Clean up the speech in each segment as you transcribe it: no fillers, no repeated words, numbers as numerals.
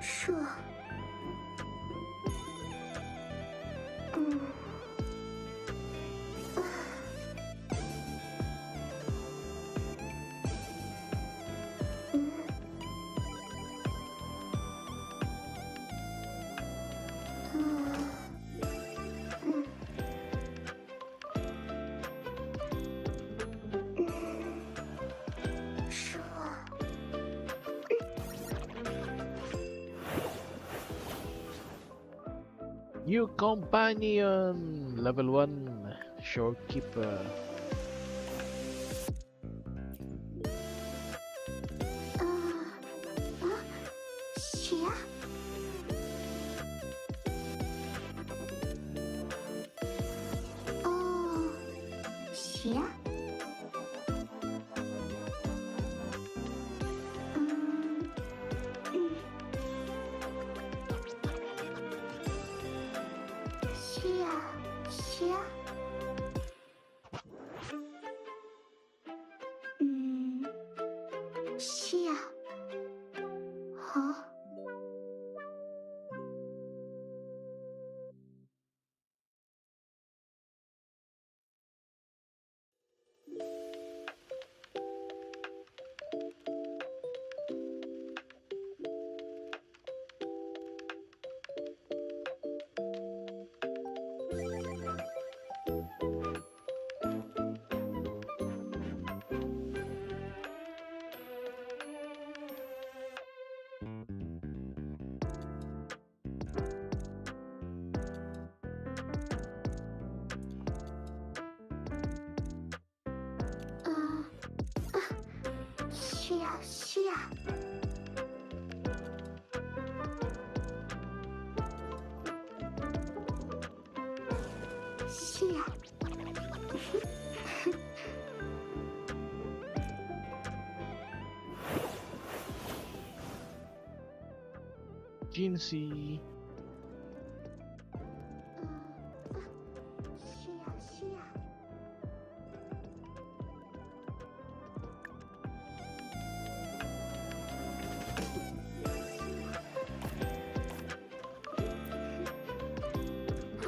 这，嗯，嗯，嗯，这，New companion, level 1, shorekeeper. 啊啊，谁呀？哦，谁呀？嗯嗯，谁呀？谁呀？嗯，谁呀？好。啊啊，是呀是呀，是呀，Jinsey. 是呀是呀，啊，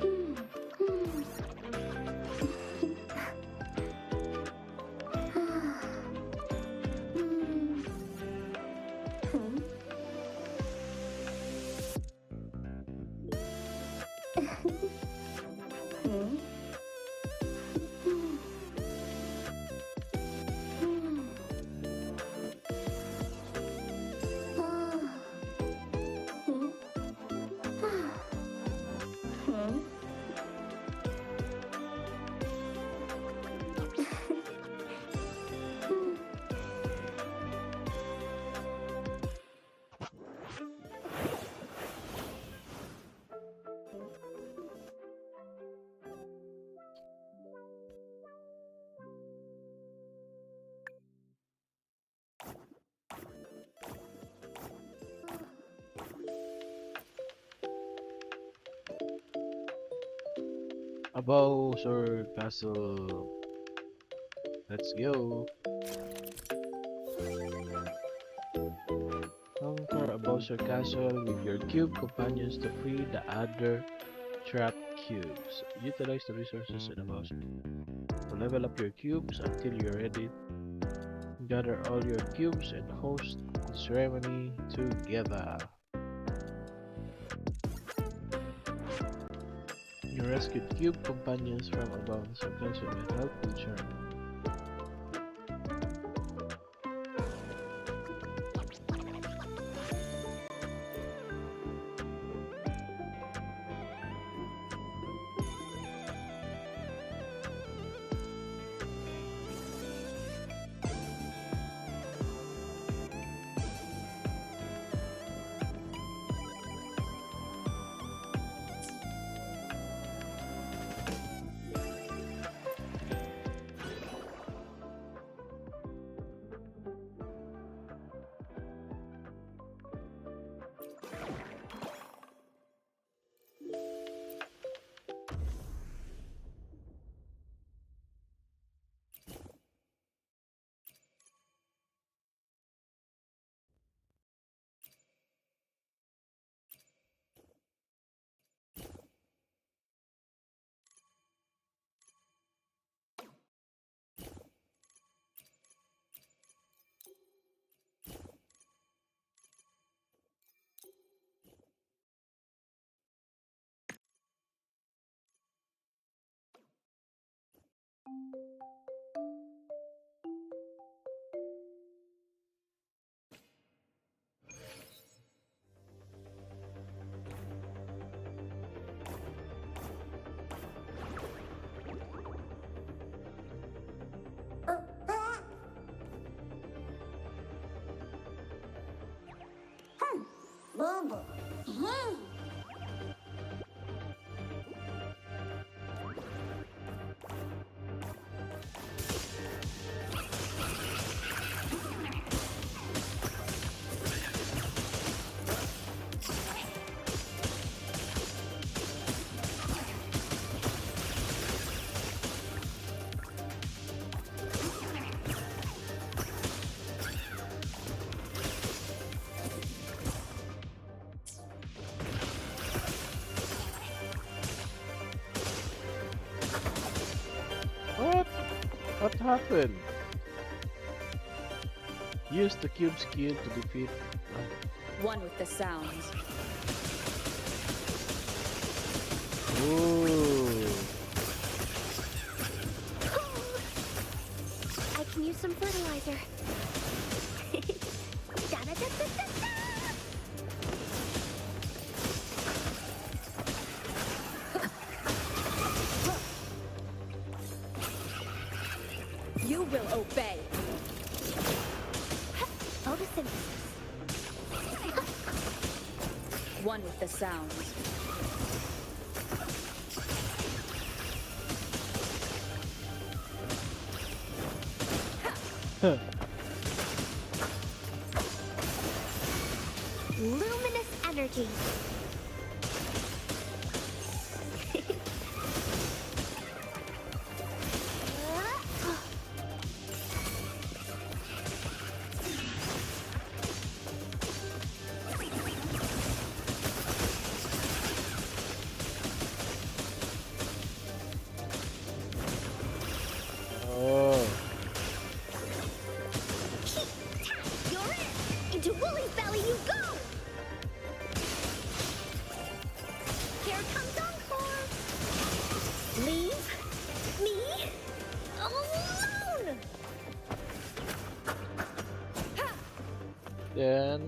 嗯嗯，啊，嗯嗯嗯嗯嗯，啊，嗯啊，嗯。嗯，A bow, sword, castle. Let's go. Conquer a Bowser Castle with your cube companions to free the other trapped cubes. Utilize the resources in the Bowser. To level up your cubes until you're ready, gather all your cubes and host the ceremony together. Your rescued cube companions from a Bowser Castle will help you journey. happened? Use the cube skill to defeat. One with the sounds. Ooh. I can use some fertilizer. Da-da-da-da-da-da. You will obey. Photosynthesis. One with the sounds. Luminous energy. Oh. You're in! Into Woolly's belly you go! Here comes Encore! Leave me alone! Then.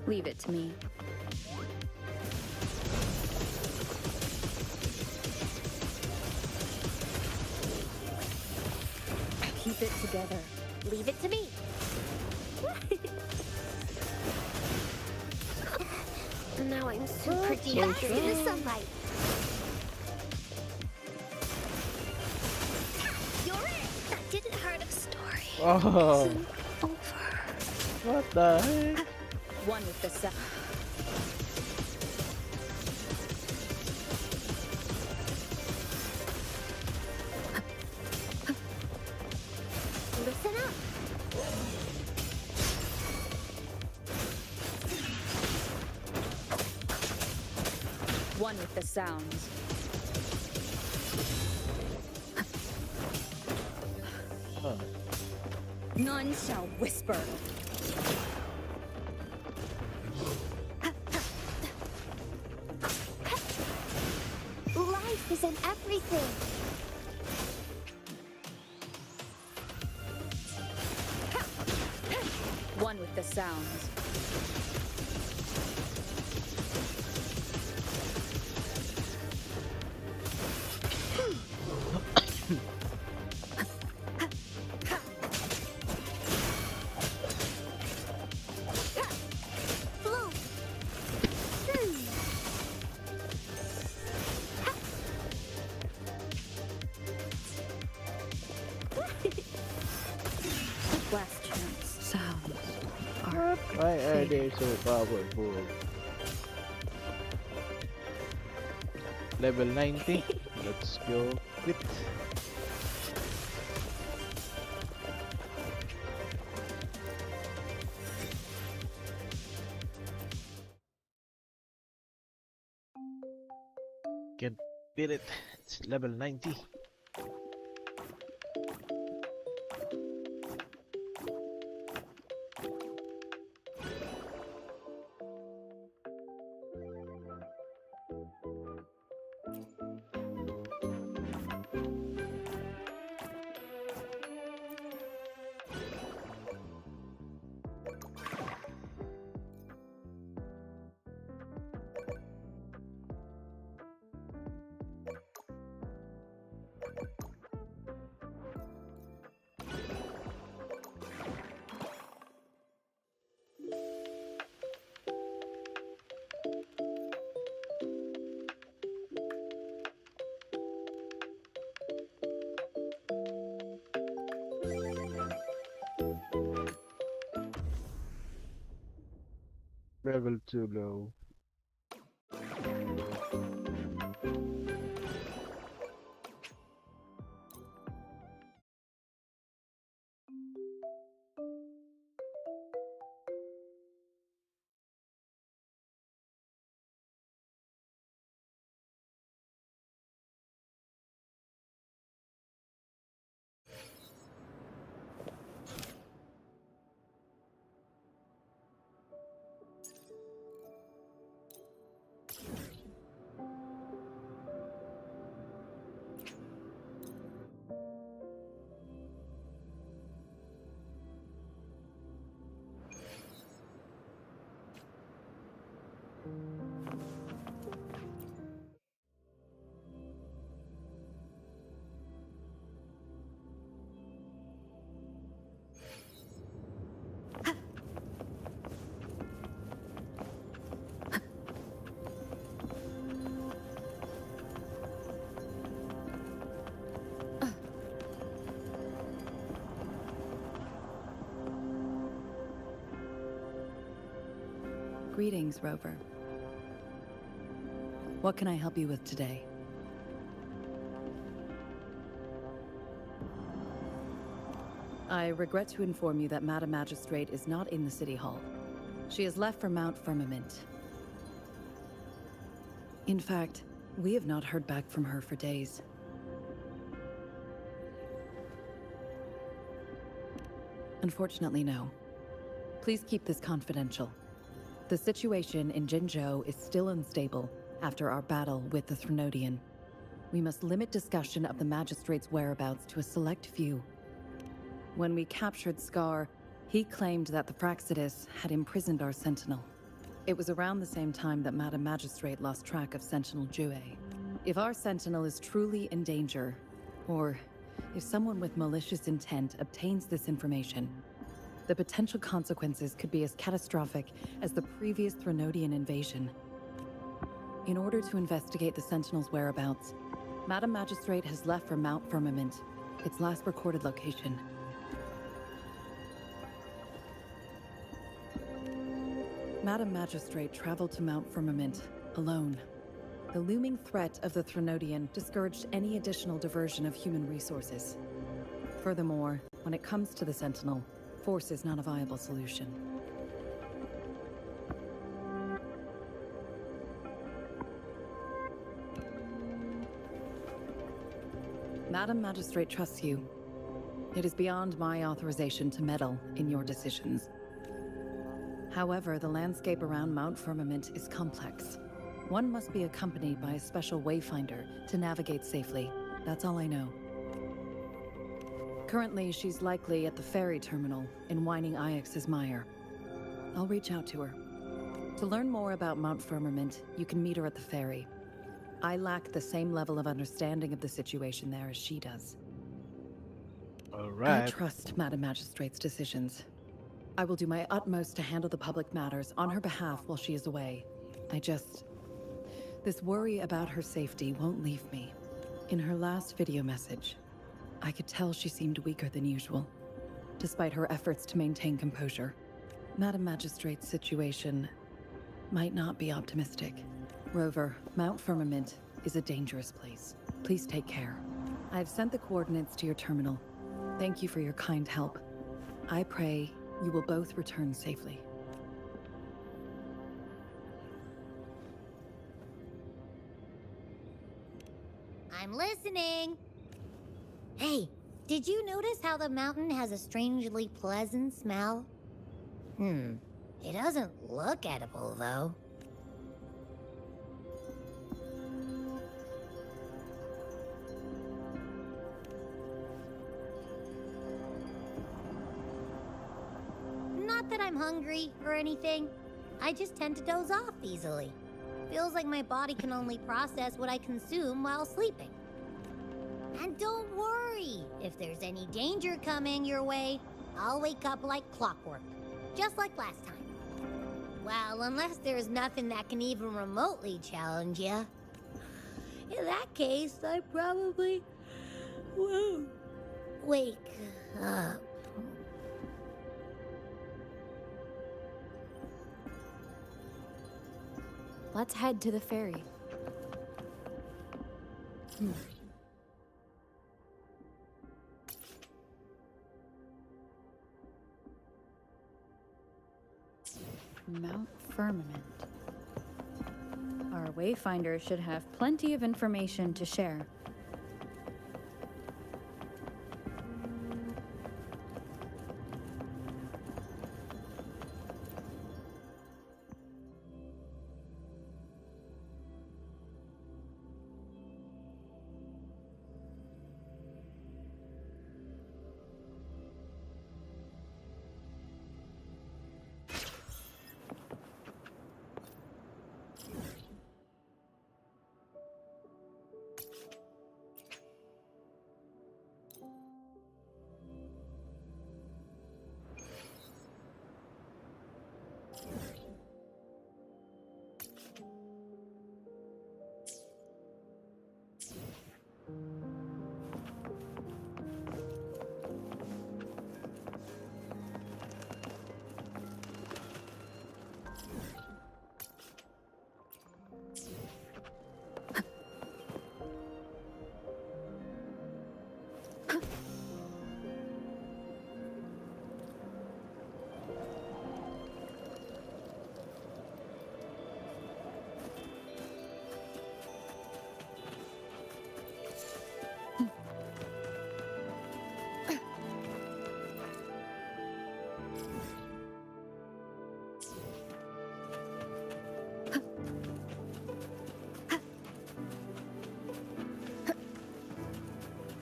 Leave it to me. Keep it together. Leave it to me. Now I'm super deep in the sunlight. You're it! That didn't hurt a story. Oh. Isn't over. What the heck? One with the sound. Listen up. One with the sounds. Huh. None shall whisper. Life is in everything. One with the sounds. Bloom. Last chance. Sounds are Why are they so powerful? Level 90. Let's go quit. Can't beat it. It's level 90. Level 2 low. Greetings, Rover. What can I help you with today? I regret to inform you that Madam Magistrate is not in the City Hall. She has left for Mount Firmament. In fact, we have not heard back from her for days. Unfortunately, no. Please keep this confidential. The situation in Jinzhou is still unstable after our battle with the Threnodian. We must limit discussion of the Magistrate's whereabouts to a select few. When we captured Scar, he claimed that the Fraxidus had imprisoned our Sentinel. It was around the same time that Madam Magistrate lost track of Sentinel Jue. If our Sentinel is truly in danger, or if someone with malicious intent obtains this information, the potential consequences could be as catastrophic as the previous Threnodian invasion. In order to investigate the Sentinel's whereabouts, Madam Magistrate has left for Mount Firmament, its last recorded location. Madam Magistrate traveled to Mount Firmament alone. The looming threat of the Threnodian discouraged any additional diversion of human resources. Furthermore, when it comes to the Sentinel, force is not a viable solution. Madam Magistrate trusts you. It is beyond my authorization to meddle in your decisions. However, the landscape around Mount Firmament is complex. One must be accompanied by a special wayfinder to navigate safely. That's all I know. Currently, she's likely at the ferry terminal in Whining Ix's Mire. I'll reach out to her. To learn more about Mount Firmament, you can meet her at the ferry. I lack the same level of understanding of the situation there as she does. I Alright. trust Madam Magistrate's decisions. I will do my utmost to handle the public matters on her behalf while she is away. This worry about her safety won't leave me. In her last video message, I could tell she seemed weaker than usual, despite her efforts to maintain composure. Madam Magistrate's situation might not be optimistic. Rover, Mount Firmament is a dangerous place. Please take care. I have sent the coordinates to your terminal. Thank you for your kind help. I pray you will both return safely. I'm listening. Hey, did you notice how the mountain has a strangely pleasant smell? It doesn't look edible, though. Not that I'm hungry or anything. I just tend to doze off easily. Feels like my body can only process what I consume while sleeping. And don't worry, if there's any danger coming your way, I'll wake up like clockwork, just like last time. Well, unless there's nothing that can even remotely challenge you. In that case, I probably won't wake up. Let's head to the ferry. Mount Firmament. Our wayfinder should have plenty of information to share.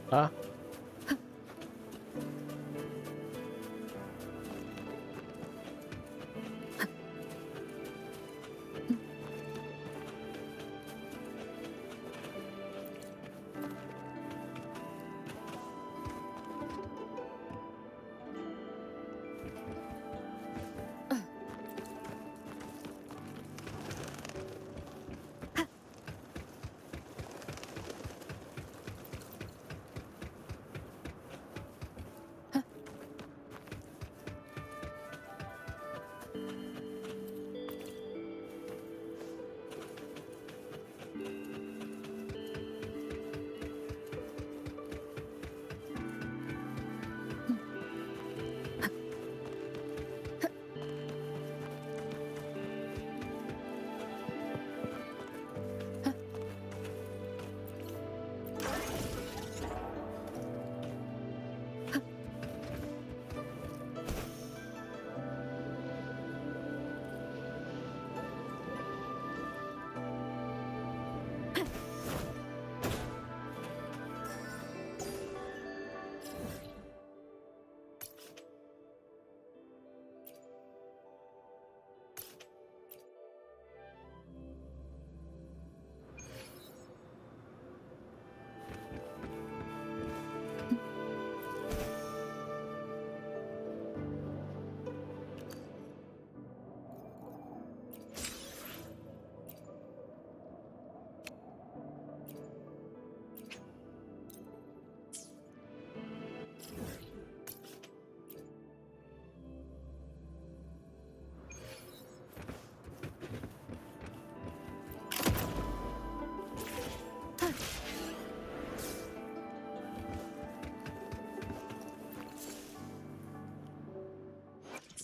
Ah,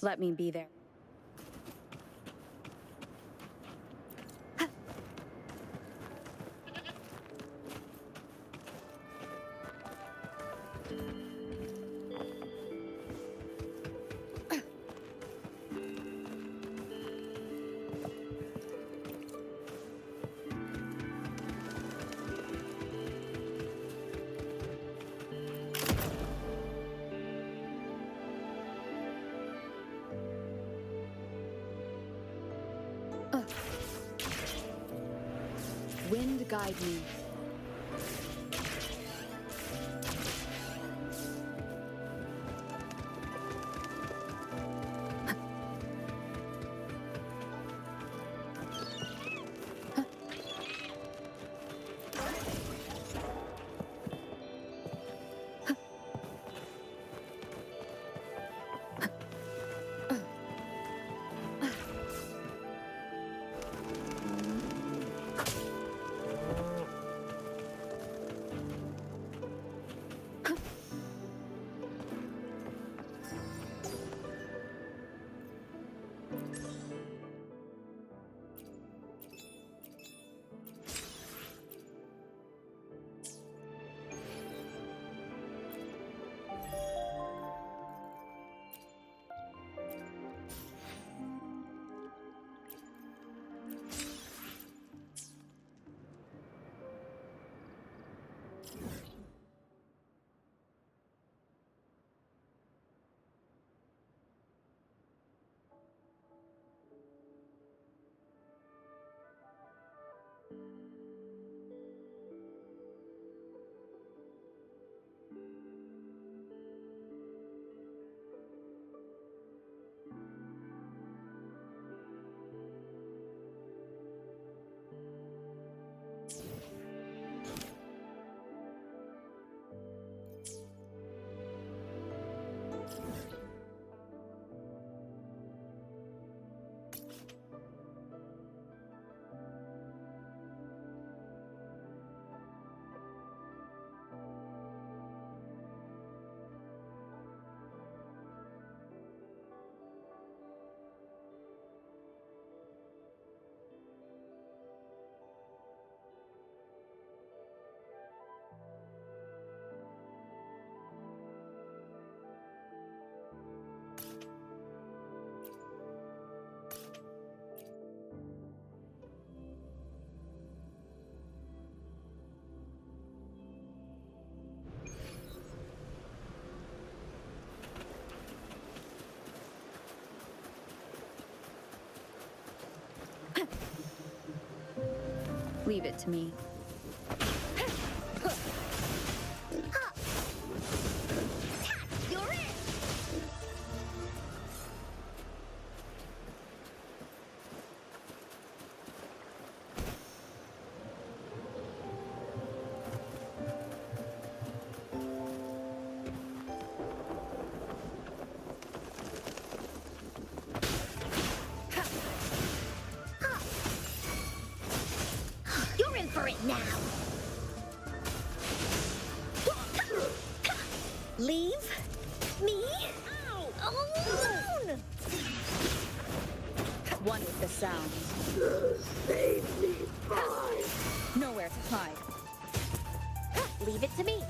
Let me be there. Wind guide me. Leave it to me. You're it! You're in for it now! Leave me alone! One with the sound. Nowhere to hide. Leave it to me.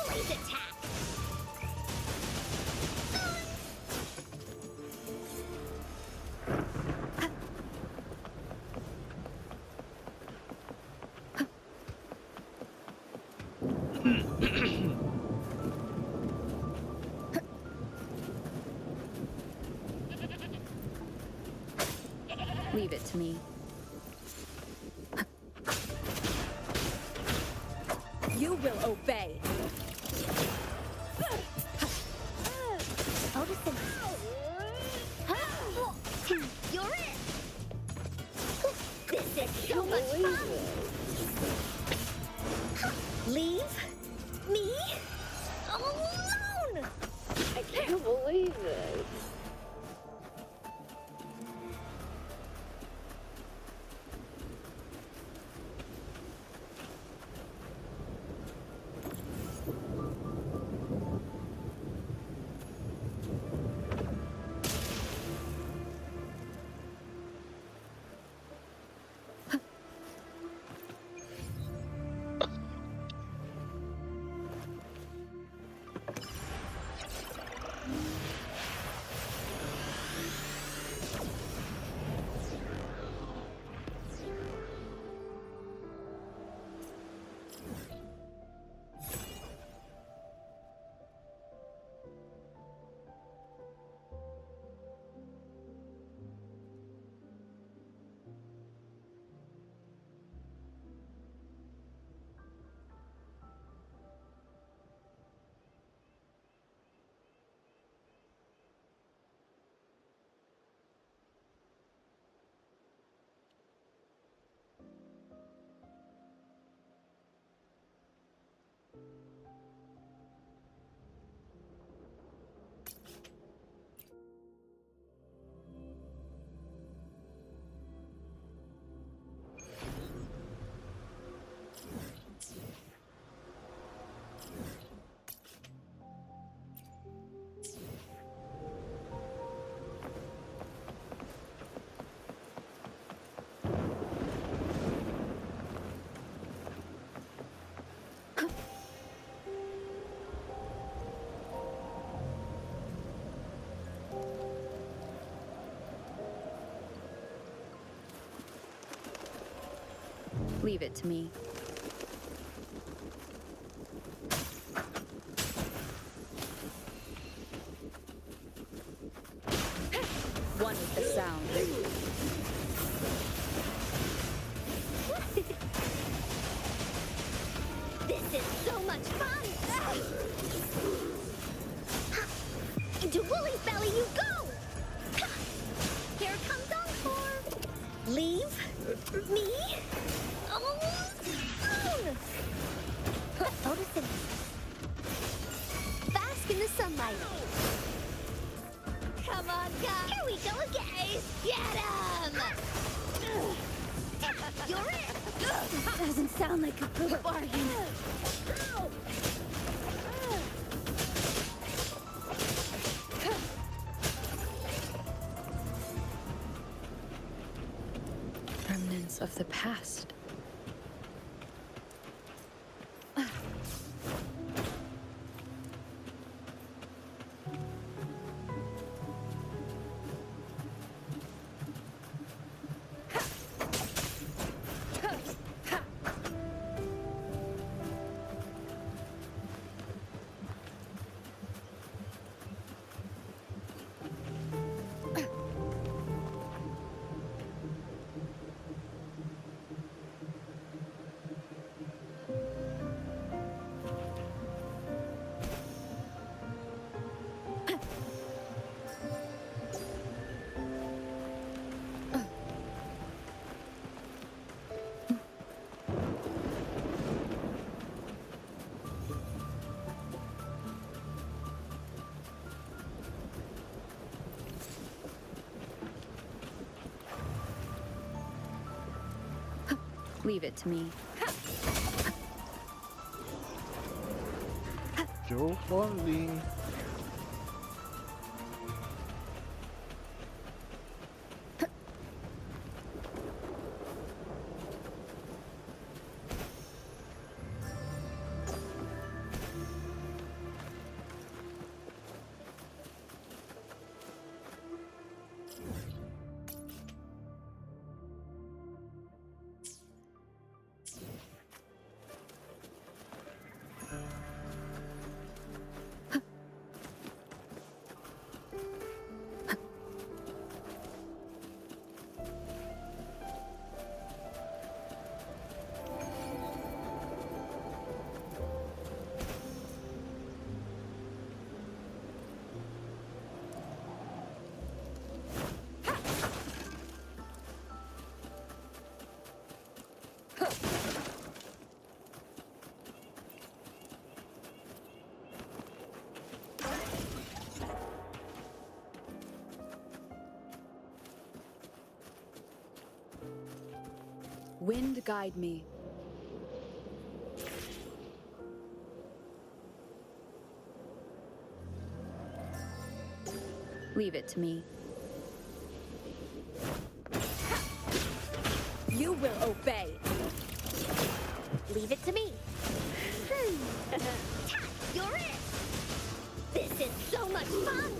Blaze attack! Leave it to me. You will obey. Otis, you're it! This is so much fun! Leave me alone! I can't believe this. Leave it to me. is so much fun! Into Wooly's belly you go! Here comes Encore! Leave me alone! Photosynthesis. Bask in the sunlight. Come on, guys! Here we go again! Get him! You're it! Doesn't sound like a good bargain. Remnants of the past. Leave it to me. Joe falling. Wind guide me. Leave it to me. You will obey. Leave it to me. You're it! This is so much fun!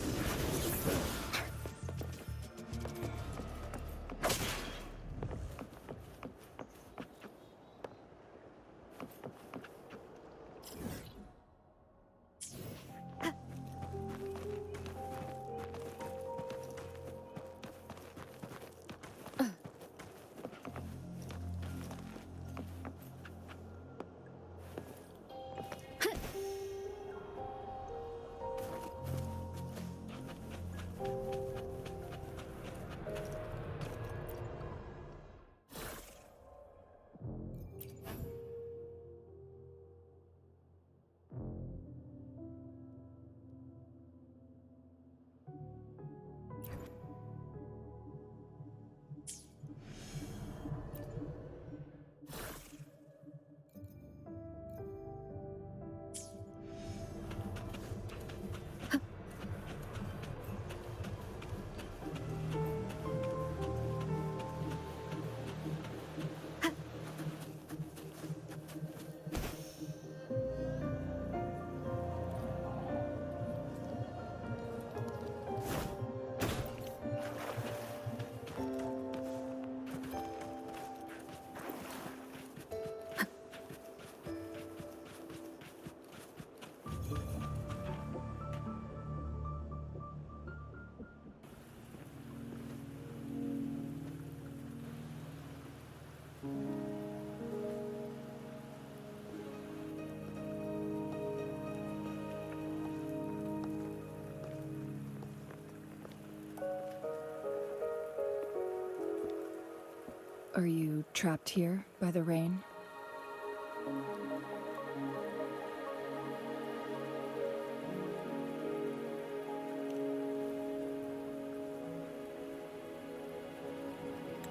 Are you trapped here by the rain?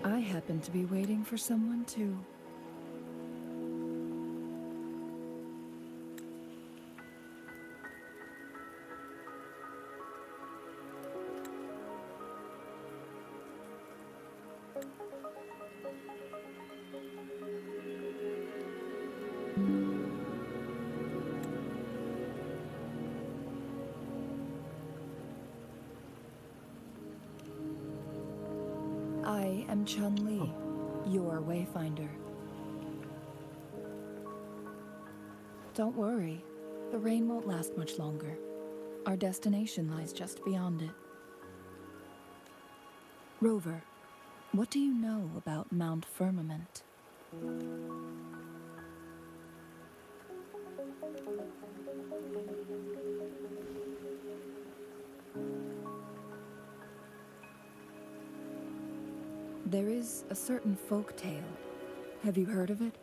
I happen to be waiting for someone too. I am Chun-Li, your Wayfinder. Don't worry, the rain won't last much longer. Our destination lies just beyond it. Rover, what do you know about Mount Firmament? There is a certain folk tale. Have you heard of it?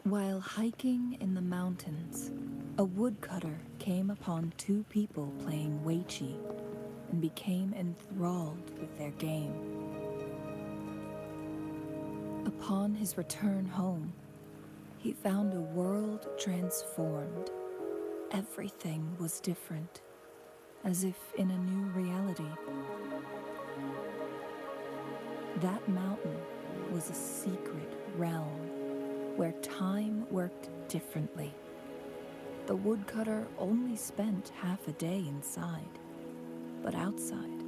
While hiking in the mountains, a woodcutter came upon two people playing Weiqi and became enthralled with their game. Upon his return home, he found a world transformed. Everything was different, as if in a new reality. That mountain was a secret realm where time worked differently. The woodcutter only spent half a day inside, but outside,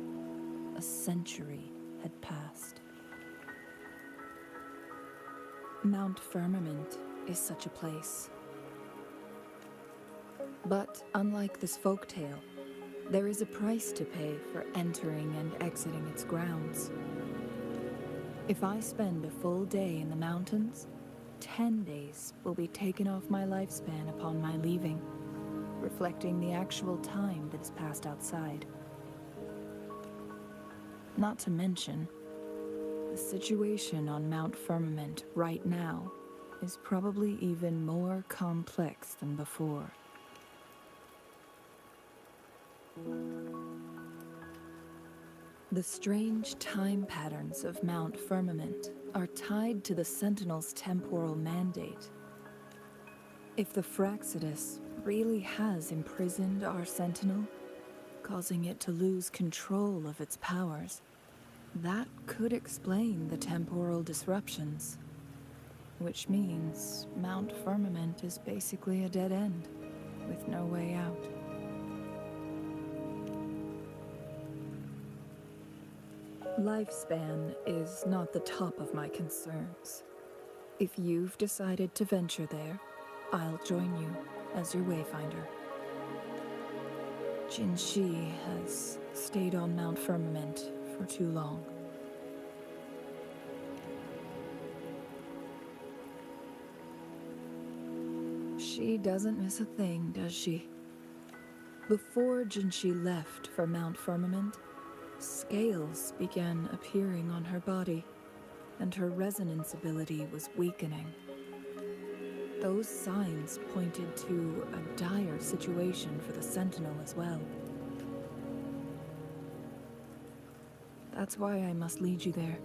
a century had passed. Mount Firmament is such a place. But unlike this folktale, there is a price to pay for entering and exiting its grounds. If I spend a full day in the mountains, 10 days will be taken off my lifespan upon my leaving, reflecting the actual time that is passed outside. Not to mention, the situation on Mount Firmament right now is probably even more complex than before. The strange time patterns of Mount Firmament are tied to the Sentinel's temporal mandate. If the Fraxidus really has imprisoned our Sentinel, causing it to lose control of its powers, that could explain the temporal disruptions. Which means Mount Firmament is basically a dead end, with no way out. Lifespan is not the top of my concerns. If you've decided to venture there, I'll join you as your Wayfinder. Jin Shi has stayed on Mount Firmament for too long. She doesn't miss a thing, does she? Before Jin Shi left for Mount Firmament, scales began appearing on her body, and her resonance ability was weakening. Those signs pointed to a dire situation for the Sentinel as well. That's why I must lead you there.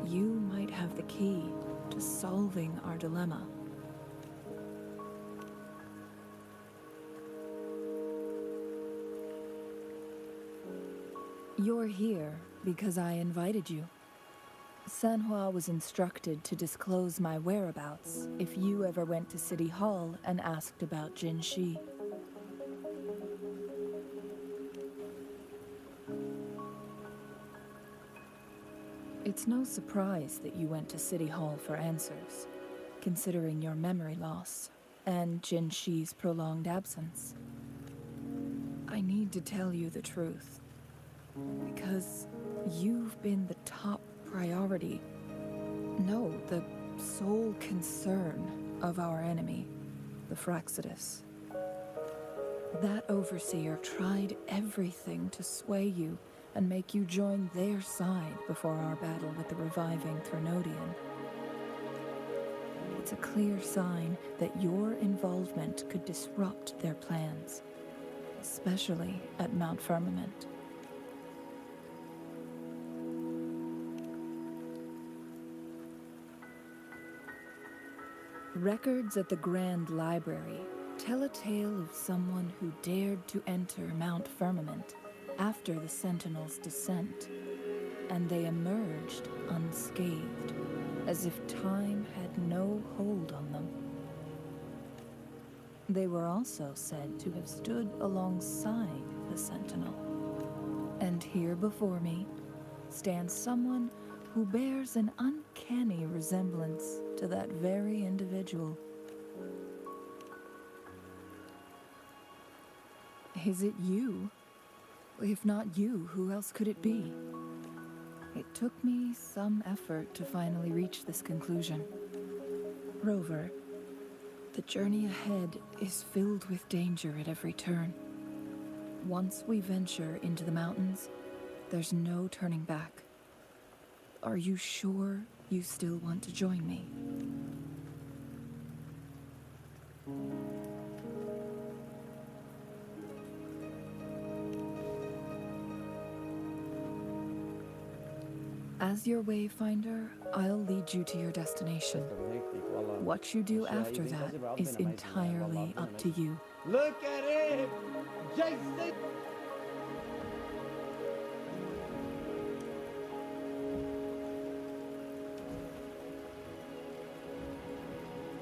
You might have the key to solving our dilemma. You're here because I invited you. Sanhua was instructed to disclose my whereabouts if you ever went to City Hall and asked about Jin Shi. It's no surprise that you went to City Hall for answers, considering your memory loss and Jin Shi's prolonged absence. I need to tell you the truth, because you've been the top priority. No, the sole concern of our enemy, the Fraxidus. That overseer tried everything to sway you and make you join their side before our battle with the reviving Threnodian. It's a clear sign that your involvement could disrupt their plans, especially at Mount Firmament. Records at the Grand Library tell a tale of someone who dared to enter Mount Firmament after the Sentinels' descent, and they emerged unscathed, as if time had no hold on them. They were also said to have stood alongside the Sentinel. And here before me stands someone who bears an uncanny resemblance to that very individual. Is it you? If not you, who else could it be? It took me some effort to finally reach this conclusion. Rover, the journey ahead is filled with danger at every turn. Once we venture into the mountains, there's no turning back. Are you sure you still want to join me? As your wayfinder, I'll lead you to your destination. What you do after that is entirely up to you. Look at him! Jason!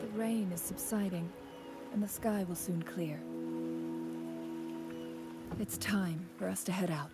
The rain is subsiding, and the sky will soon clear. It's time for us to head out.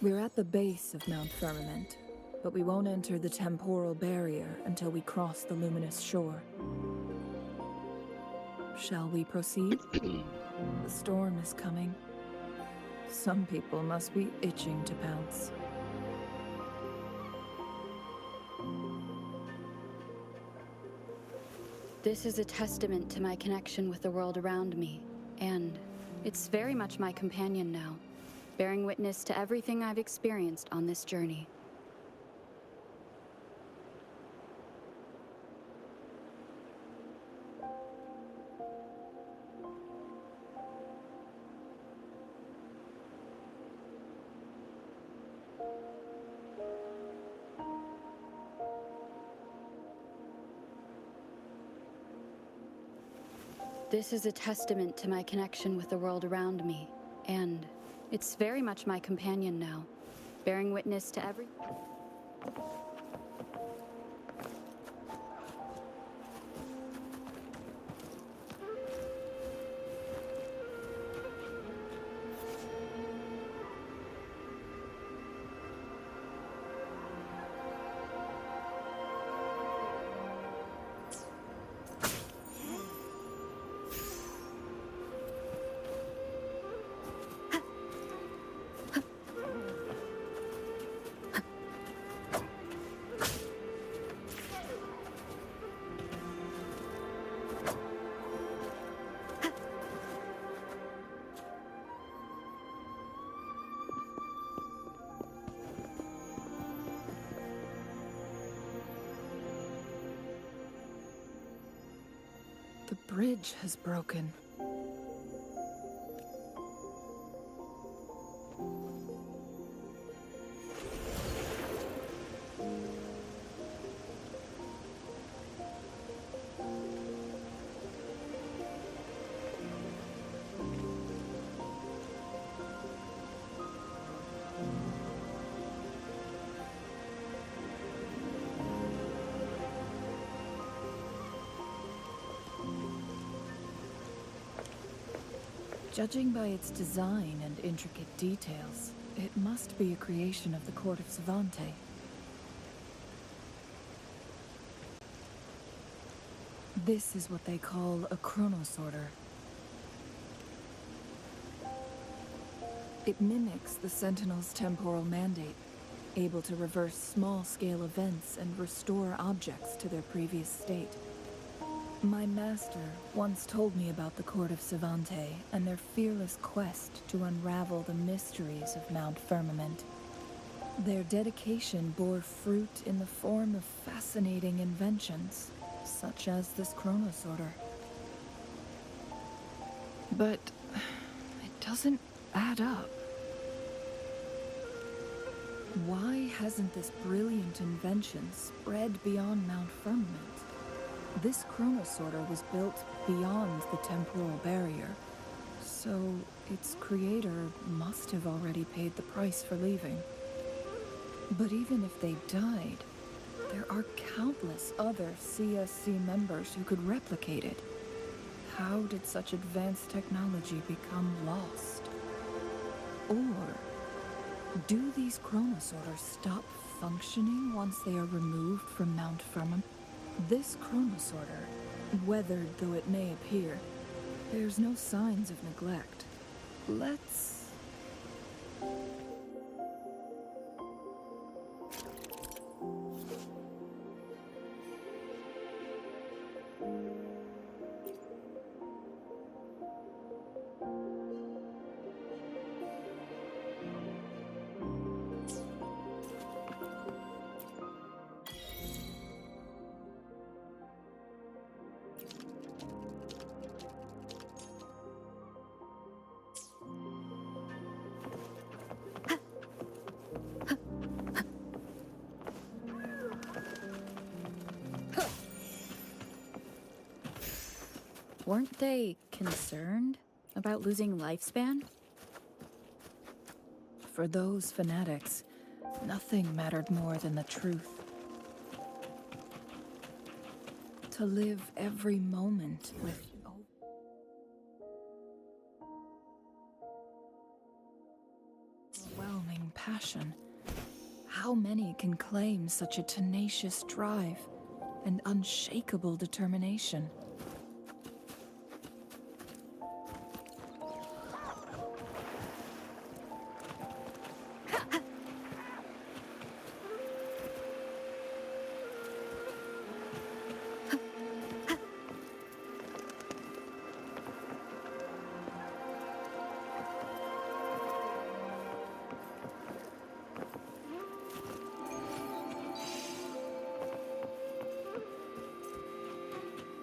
We're at the base of Mount Firmament, but we won't enter the temporal barrier until we cross the luminous shore. Shall we proceed? The storm is coming. Some people must be itching to pounce. This is a testament to my connection with the world around me, and it's very much my companion now, bearing witness to everything I've experienced on this journey. This is a testament to my connection with the world around me, and it's very much my companion now, bearing witness to every... The bridge has broken. Judging by its design and intricate details, it must be a creation of the Court of Savante. This is what they call a chronosorter. It mimics the Sentinel's temporal mandate, able to reverse small-scale events and restore objects to their previous state. My master once told me about the Court of Savante and their fearless quest to unravel the mysteries of Mount Firmament. Their dedication bore fruit in the form of fascinating inventions, such as this chronosorter. But it doesn't add up. Why hasn't this brilliant invention spread beyond Mount Firmament? This chronosorter was built beyond the temporal barrier, so its creator must have already paid the price for leaving. But even if they died, there are countless other CSC members who could replicate it. How did such advanced technology become lost? Or do these chronosorters stop functioning once they are removed from Mount Firmament? This chronosorter, weathered though it may appear, bears no signs of neglect. Let's... Weren't they concerned about losing lifespan? For those fanatics, nothing mattered more than the truth. To live every moment with overwhelming passion. How many can claim such a tenacious drive and unshakable determination?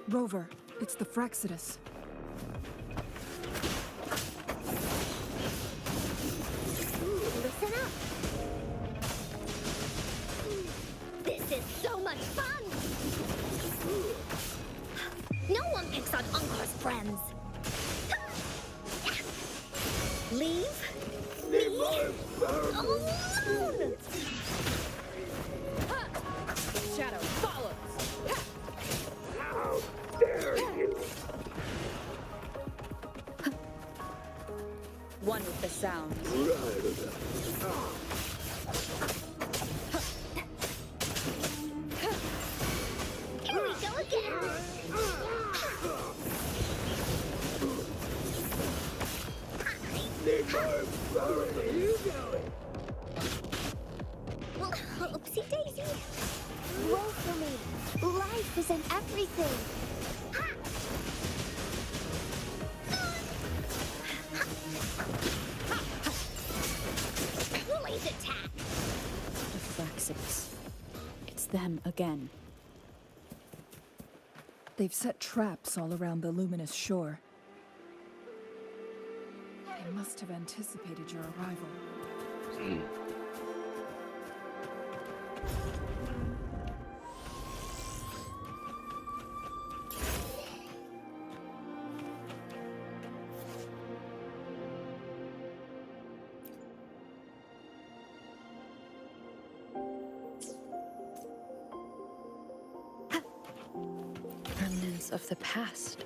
Rover, it's the Fraxidus. Listen up! This is so much fun! No one picks on Unkar's friends! Leave me alone! Shadow follows. How dare you! One with the sound. Here we go again! Where are you going? Well, oopsie daisy. Roll for me. Life isn't everything. Blaze attack. The Fraxidus. It's them again. They've set traps all around the luminous shore. They must have anticipated your arrival. Remnants of the past.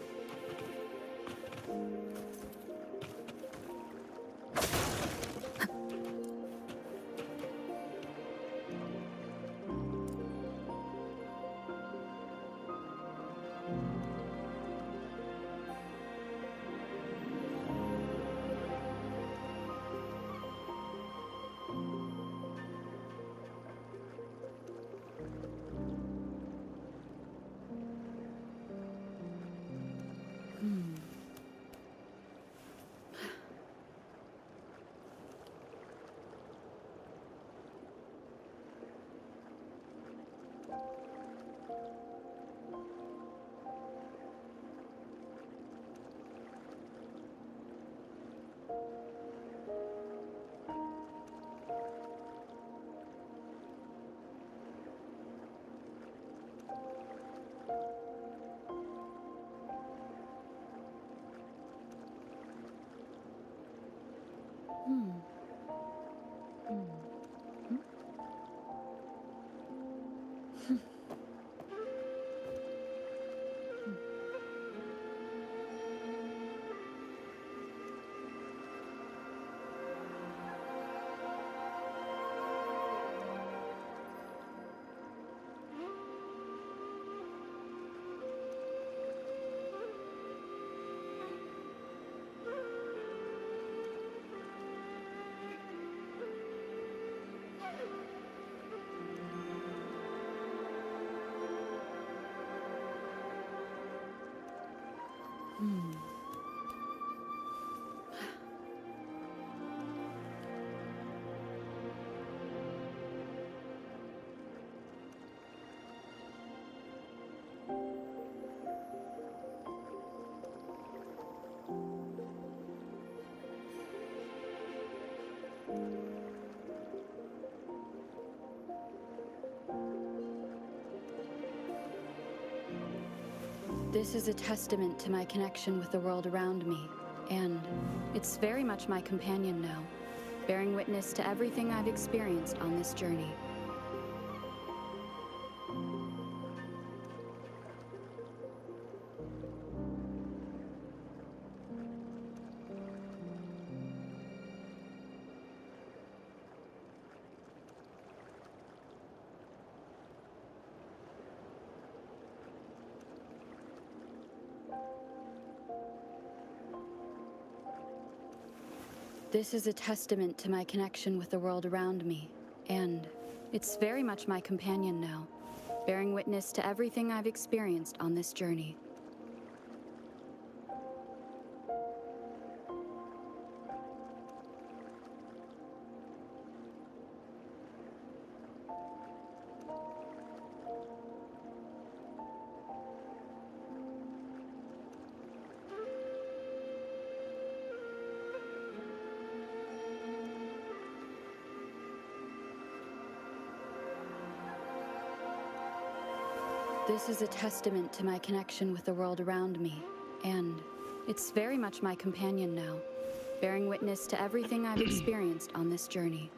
This is a testament to my connection with the world around me, and it's very much my companion now, bearing witness to everything I've experienced on this journey. This is a testament to my connection with the world around me, and it's very much my companion now, bearing witness to everything I've experienced on this journey. This is a testament to my connection with the world around me, and it's very much my companion now, bearing witness to everything I've experienced on this journey.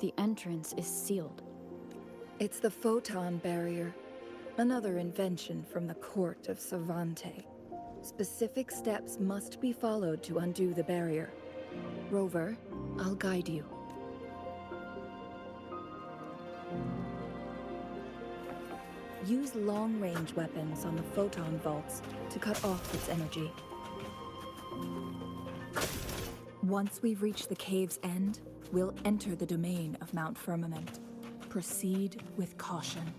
the entrance is sealed. It's the photon barrier, another invention from the court of Savante. Specific steps must be followed to undo the barrier. Rover, I'll guide you. Use long-range weapons on the photon vaults to cut off its energy. Once we've reached the cave's end, we'll enter the domain of Mount Firmament. Proceed with caution.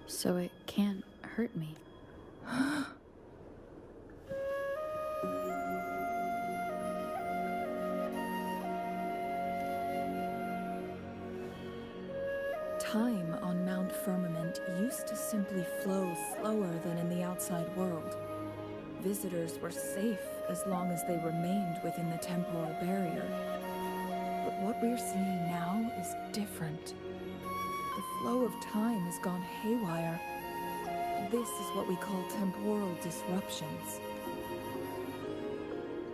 So it can't hurt me. Time on Mount Firmament used to simply flow slower than in the outside world. Visitors were safe as long as they remained within the temporal barrier. But what we're seeing now is different. The flow of time has gone haywire. This is what we call temporal disruptions.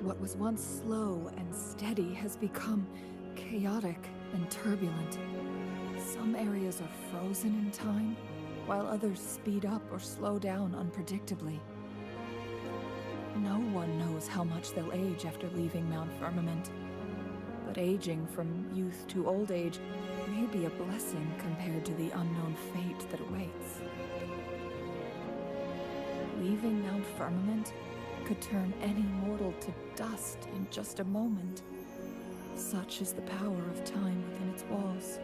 What was once slow and steady has become chaotic and turbulent. Some areas are frozen in time, while others speed up or slow down unpredictably. No one knows how much they'll age after leaving Mount Firmament. But aging from youth to old age may be a blessing compared to the unknown fate that awaits. Leaving Mount Firmament could turn any mortal to dust in just a moment. Such is the power of time within its walls.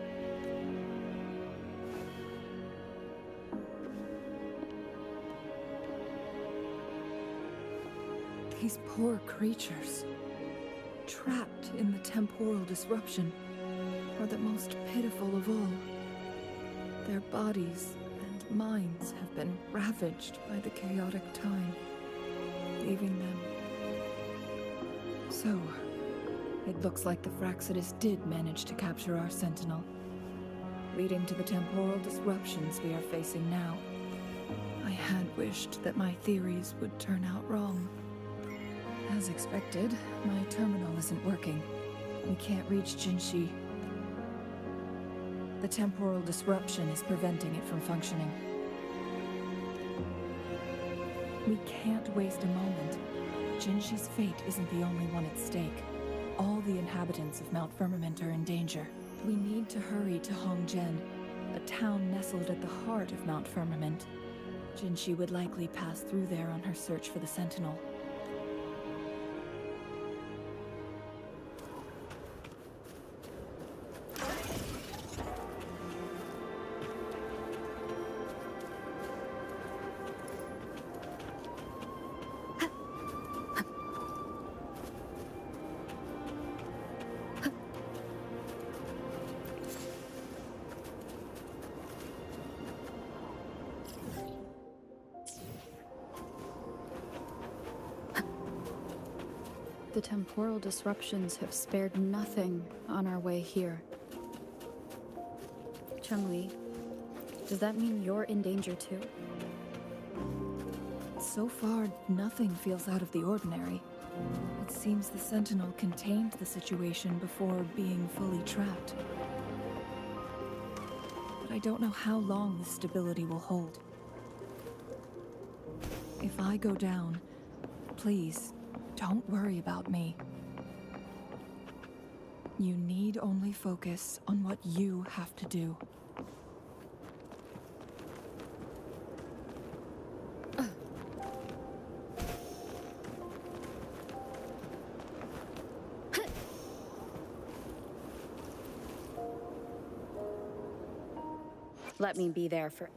These poor creatures, trapped in the temporal disruption, are the most pitiful of all. Their bodies and minds have been ravaged by the chaotic time, leaving them. So, it looks like the Fraxidus did manage to capture our Sentinel, leading to the temporal disruptions we are facing now. I had wished that my theories would turn out wrong. As expected, my terminal isn't working. We can't reach Jinshi. The temporal disruption is preventing it from functioning. We can't waste a moment. Jinshi's fate isn't the only one at stake. All the inhabitants of Mount Firmament are in danger. We need to hurry to Hongjian, a town nestled at the heart of Mount Firmament. Jinshi would likely pass through there on her search for the Sentinel. The temporal disruptions have spared nothing on our way here. Chun-Li, does that mean you're in danger too? So far, nothing feels out of the ordinary. It seems the Sentinel contained the situation before being fully trapped. But I don't know how long this stability will hold. If I go down, please, don't worry about me. You need only focus on what you have to do. Let me be there for...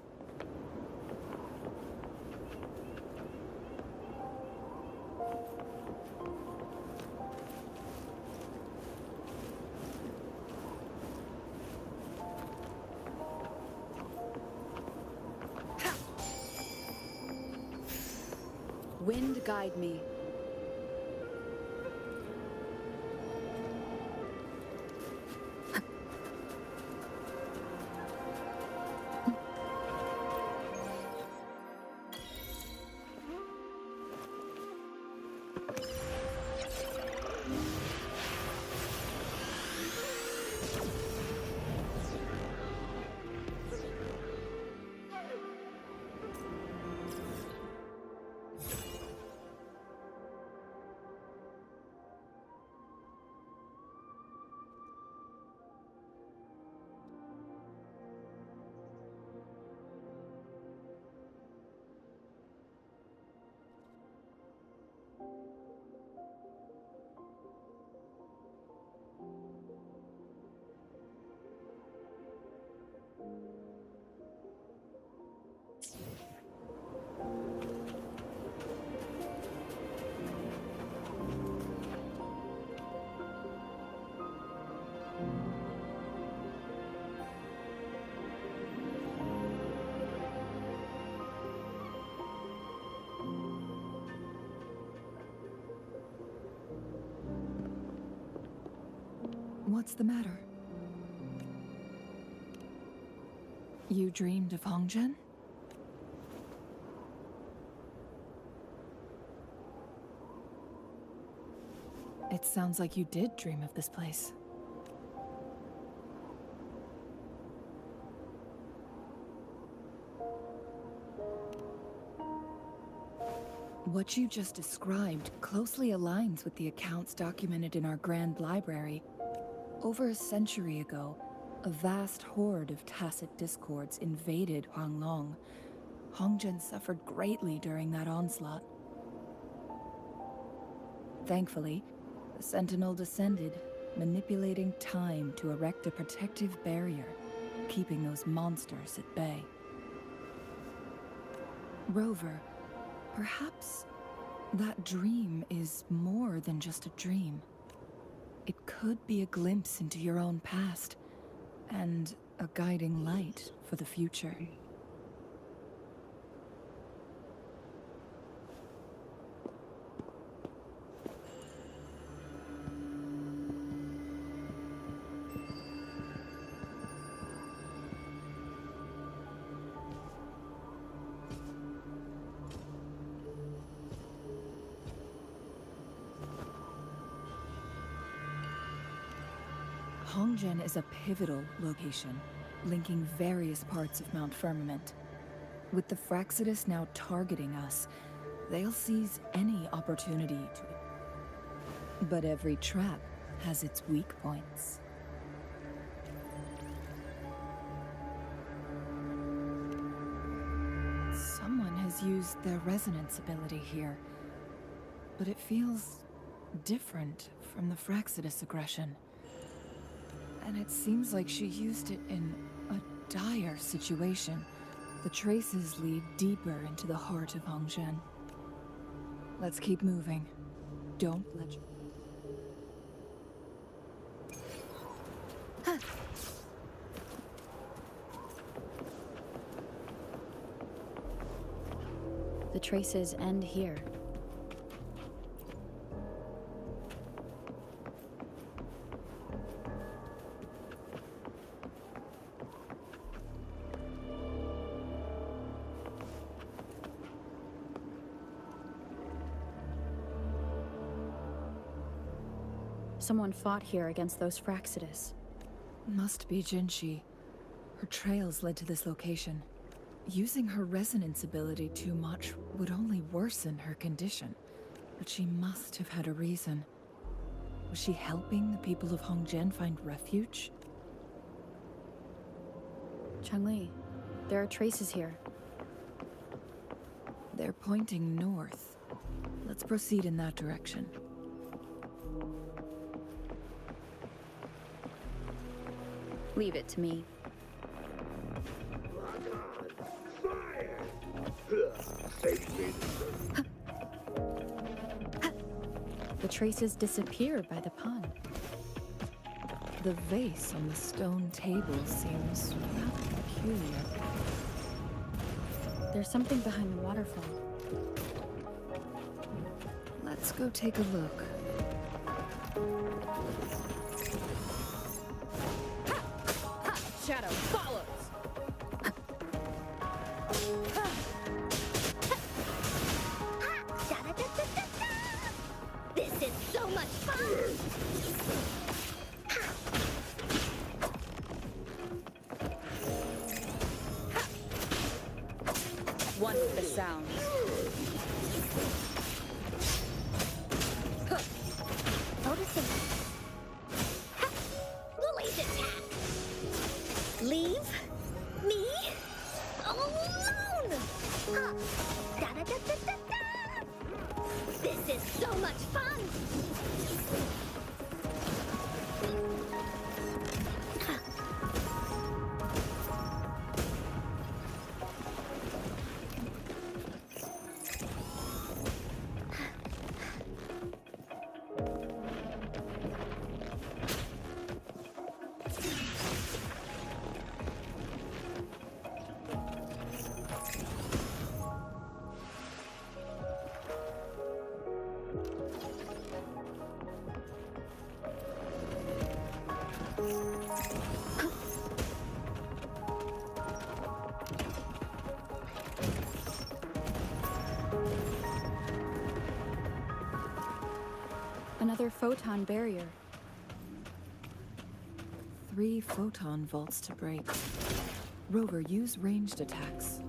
Wind guide me. What's the matter? You dreamed of Hongzhen? It sounds like you did dream of this place. What you just described closely aligns with the accounts documented in our Grand Library. Over a century ago, a vast horde of tacit discords invaded Huanglong. Hongzhen suffered greatly during that onslaught. Thankfully, the Sentinel descended, manipulating time to erect a protective barrier, keeping those monsters at bay. Rover, perhaps that dream is more than just a dream. It could be a glimpse into your own past, and a guiding light for the future. Hongzhen is a pivotal location, linking various parts of Mount Firmament. With the Fraxidus now targeting us, they'll seize any opportunity to... But every trap has its weak points. Someone has used their resonance ability here, but it feels different from the Fraxidus aggression. And it seems like she used it in a dire situation. The traces lead deeper into the heart of Hongzhen. Let's keep moving. Don't let you... The traces end here. Someone fought here against those Fraxidus. Must be Jinshi. Her trails led to this location. Using her resonance ability too much would only worsen her condition. But she must have had a reason. Was she helping the people of Hongzhen find refuge? Changli, there are traces here. They're pointing north. Let's proceed in that direction. Leave it to me. The traces disappear by the pond. The vase on the stone table seems rather peculiar. There's something behind the waterfall. Let's go take a look. Shadow follows! Da-da-da-da-da-da! This is so much fun! One with the sound. Noticing. Ha! Lily's attack! Leave me alone! Ha! Da-da-da-da-da-da! This is so much fun! Another photon barrier. 3 photon vaults to break. Rover, use ranged attacks.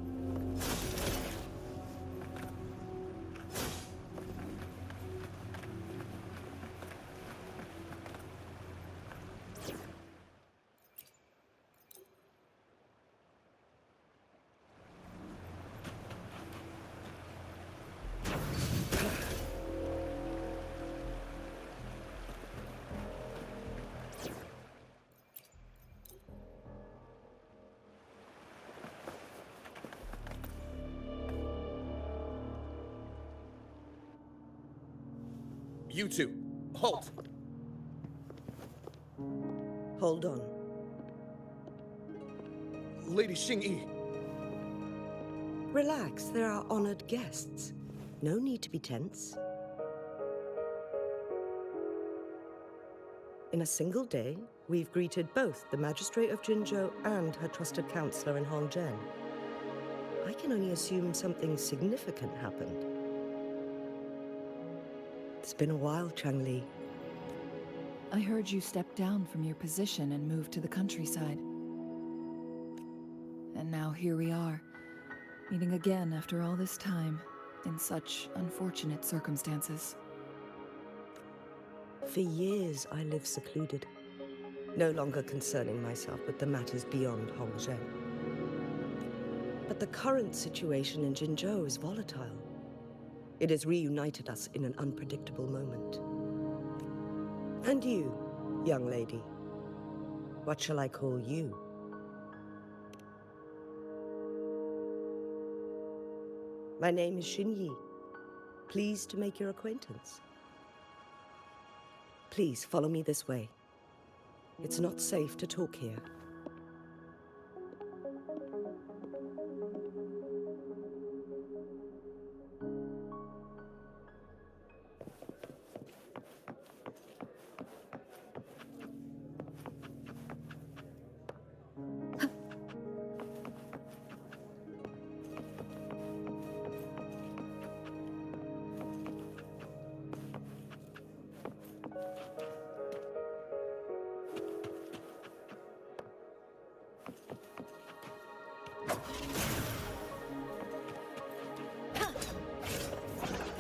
You two, halt! Hold on. Lady Xingyi, Relax, there are honored guests. No need to be tense. In a single day, we've greeted both the Magistrate of Jinzhou and her trusted counselor in Hongzhen. I can only assume something significant happened. It's been a while, Changli. I heard you stepped down from your position and moved to the countryside. And now here we are, meeting again after all this time, in such unfortunate circumstances. For years, I lived secluded, no longer concerning myself with the matters beyond Hongzhen. But the current situation in Jinzhou is volatile. It has reunited us in an unpredictable moment. And you, young lady, what shall I call you? My name is Xingyi. Pleased to make your acquaintance. Please follow me this way. It's not safe to talk here.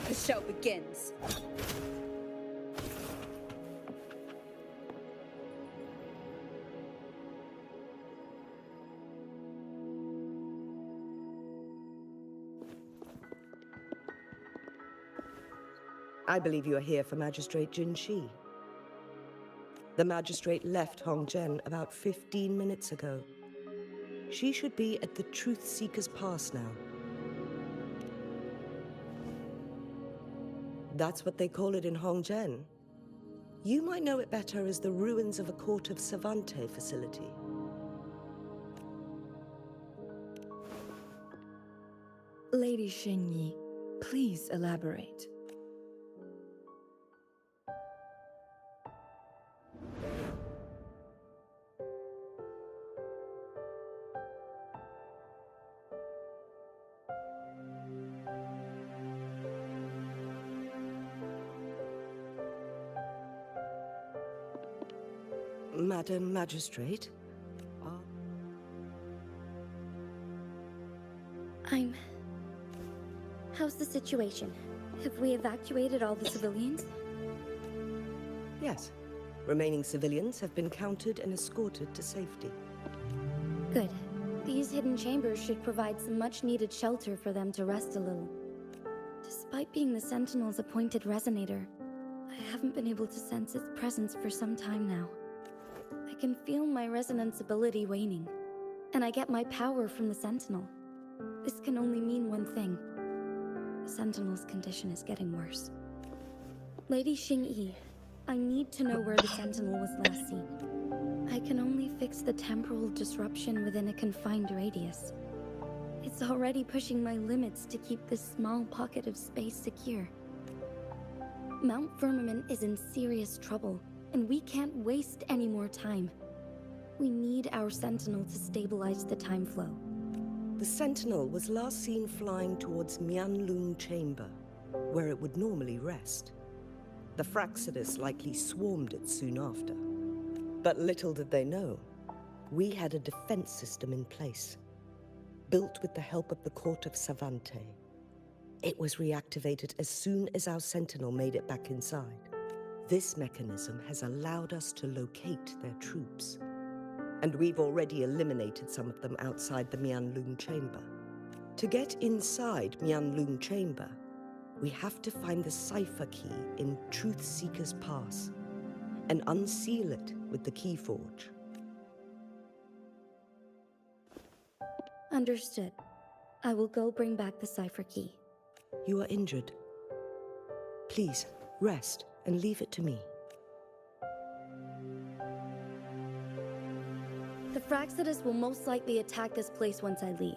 The show begins. I believe you are here for Magistrate Jin Shi. The magistrate left Hongzhen about 15 minutes ago. She should be at the Truth Seeker's Pass now. That's what they call it in Hongzhen. You might know it better as the ruins of a Court of Savante facility. Lady Xingyi, please elaborate. Madam Magistrate? How's the situation? Have we evacuated all the civilians? Yes. Remaining civilians have been counted and escorted to safety. Good. These hidden chambers should provide some much-needed shelter for them to rest a little. Despite being the Sentinel's appointed resonator, I haven't been able to sense its presence for some time now. I can feel my resonance ability waning, and I get my power from the Sentinel. This can only mean one thing. The Sentinel's condition is getting worse. Lady Xingyi, I need to know where the Sentinel was last seen. I can only fix the temporal disruption within a confined radius. It's already pushing my limits to keep this small pocket of space secure. Mount Firmament is in serious trouble, and we can't waste any more time. We need our Sentinel to stabilize the time flow. The Sentinel was last seen flying towards Mianlun Chamber, where it would normally rest. The Fraxidus likely swarmed it soon after. But little did they know, we had a defense system in place, built with the help of the Court of Savante. It was reactivated as soon as our Sentinel made it back inside. This mechanism has allowed us to locate their troops, and we've already eliminated some of them outside the Mianlun Chamber. To get inside Mianlun Chamber, we have to find the cipher key in Truth Seeker's Pass and unseal it with the Keyforge. Understood. I will go bring back the cipher key. You are injured. Please, rest and leave it to me. The Fraxidus will most likely attack this place once I leave.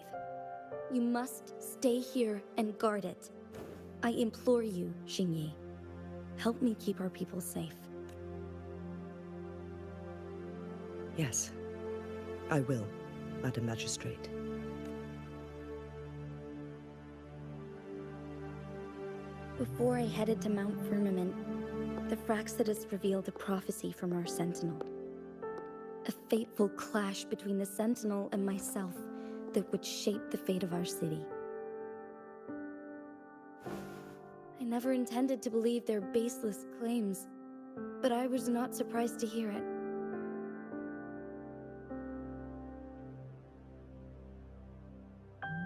You must stay here and guard it. I implore you, Xingyi. Help me keep our people safe. Yes, I will, Madam Magistrate. Before I headed to Mount Firmament, the Fraxidus revealed a prophecy from our Sentinel. A fateful clash between the Sentinel and myself that would shape the fate of our city. I never intended to believe their baseless claims, but I was not surprised to hear it.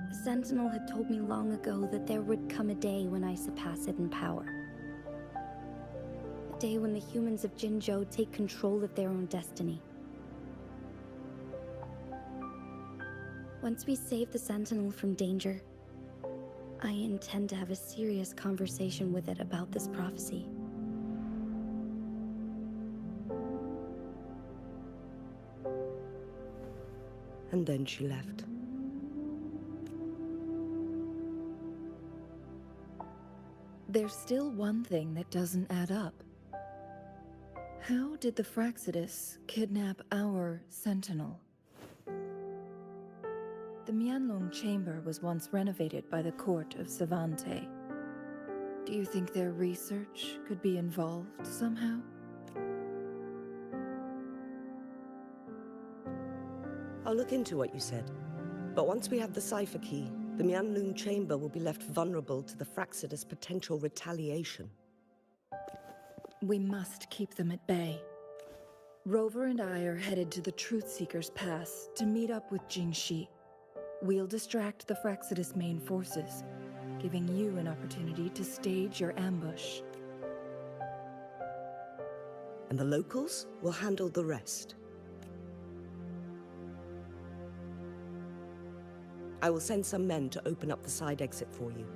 The Sentinel had told me long ago that there would come a day when I surpass it in power. A day when the humans of Jinzhou take control of their own destiny. Once we save the Sentinel from danger, I intend to have a serious conversation with it about this prophecy. And then she left. There's still one thing that doesn't add up. How did the Fraxidus kidnap our Sentinel? The Mianlun Chamber was once renovated by the Court of Savante. Do you think their research could be involved somehow? I'll look into what you said. But once we have the cipher key, the Mianlun Chamber will be left vulnerable to the Fraxidus' potential retaliation. We must keep them at bay. Rover and I are headed to the Truth Seeker's Pass to meet up with Jingxi. We'll distract the Fraxidus' main forces, giving you an opportunity to stage your ambush. And the locals will handle the rest. I will send some men to open up the side exit for you.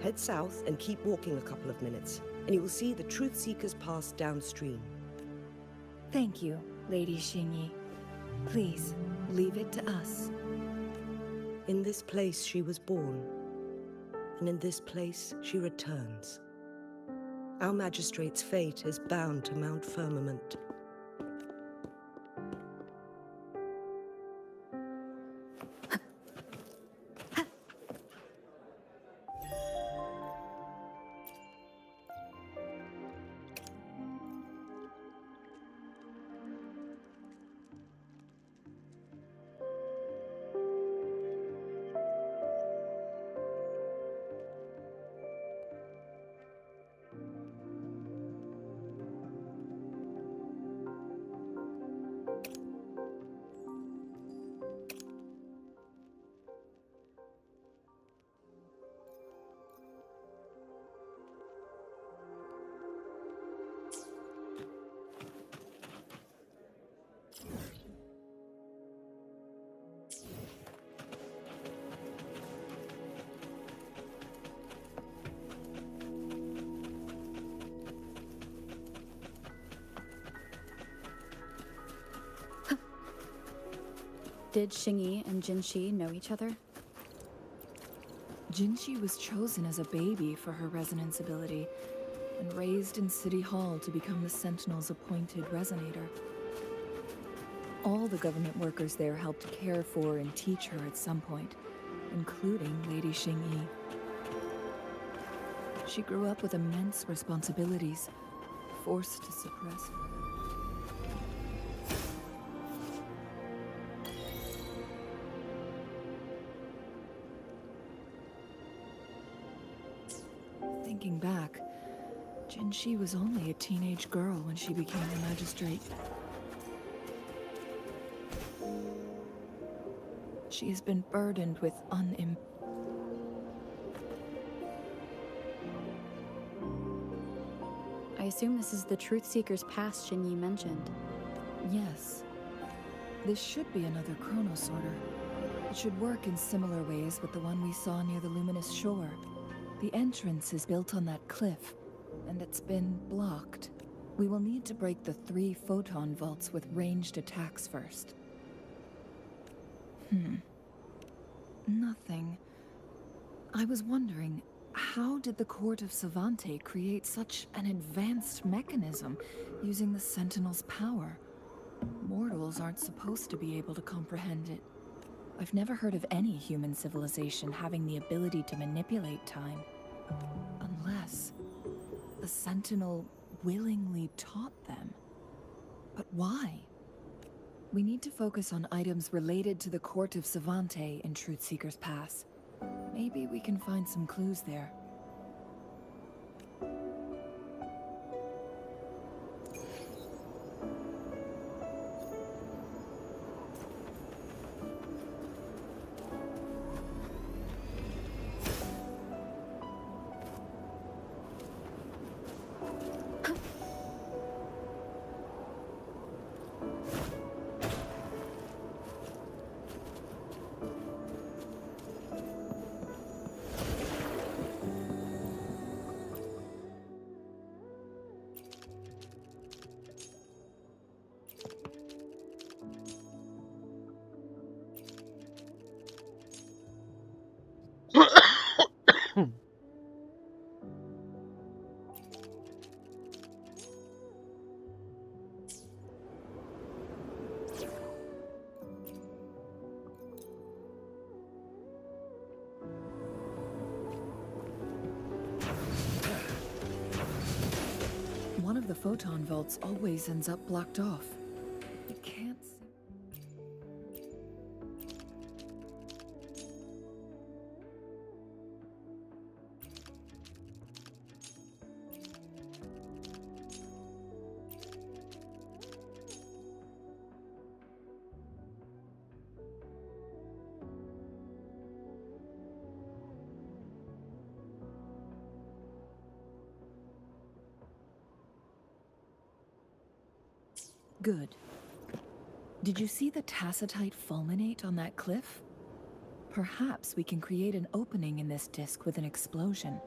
Head south and keep walking a couple of minutes. and you will see the Truth Seekers Pass downstream. Thank you, Lady Xingyi. Please, leave it to us. In this place she was born, and in this place she returns. Our magistrate's fate is bound to Mount Firmament. Did Xingyi and Jinshi know each other? Jinshi was chosen as a baby for her resonance ability and raised in City Hall to become the Sentinel's appointed resonator. All the government workers there helped care for and teach her at some point, including Lady Xingyi. She grew up with immense responsibilities, forced to suppress. Thinking back, Jinshi was only a teenage girl when she became a magistrate. She has been burdened with I assume this is the Truth Seeker's Pass Xingyi mentioned. Yes. This should be another chronosorter. It should work in similar ways with the one we saw near the Luminous Shore. The entrance is built on that cliff, and it's been blocked. We will need to break the 3 photon vaults with ranged attacks first. Nothing. I was wondering, how did the Court of Savante create such an advanced mechanism using the Sentinel's power? Mortals aren't supposed to be able to comprehend it. I've never heard of any human civilization having the ability to manipulate time. Unless the Sentinel willingly taught them. But why? We need to focus on items related to the Court of Savante in Truth Seeker's Pass. Maybe we can find some clues there. One of the photon vaults always ends up blocked off. It can't... Good. Did you see the Tacitite fulminate on that cliff? Perhaps we can create an opening in this disk with an explosion.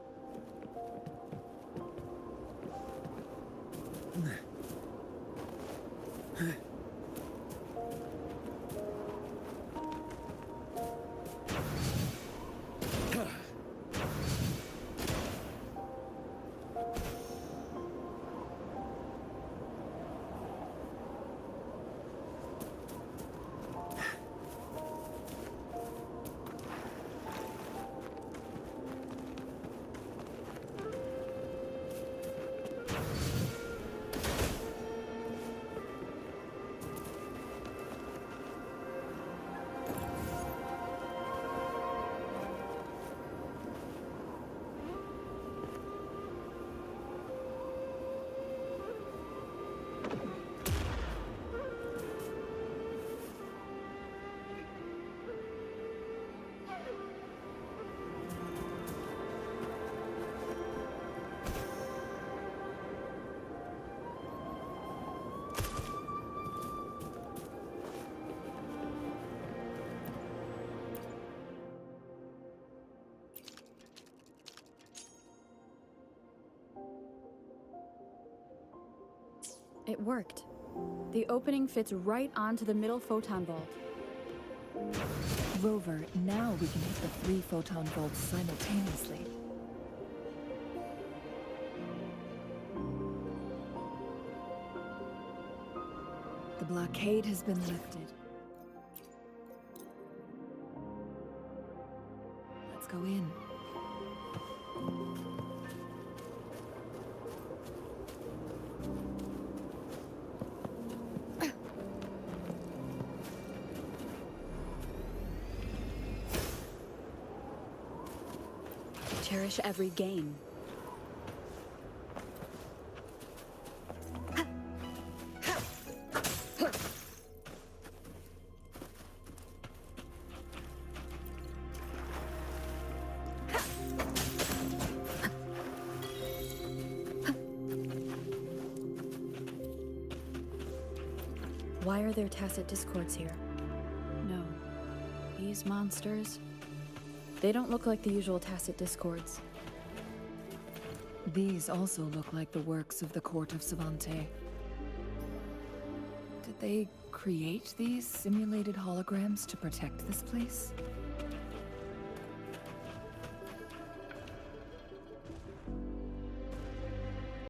It worked. The opening fits right onto the middle photon vault. Rover, now we can hit the 3 photon vaults simultaneously. The blockade has been lifted. Let's go in. Cherish every gain. Why are there tacit discords here? No. These monsters, they don't look like the usual tacit discords. These also look like the works of the Court of Savante. Did they create these simulated holograms to protect this place?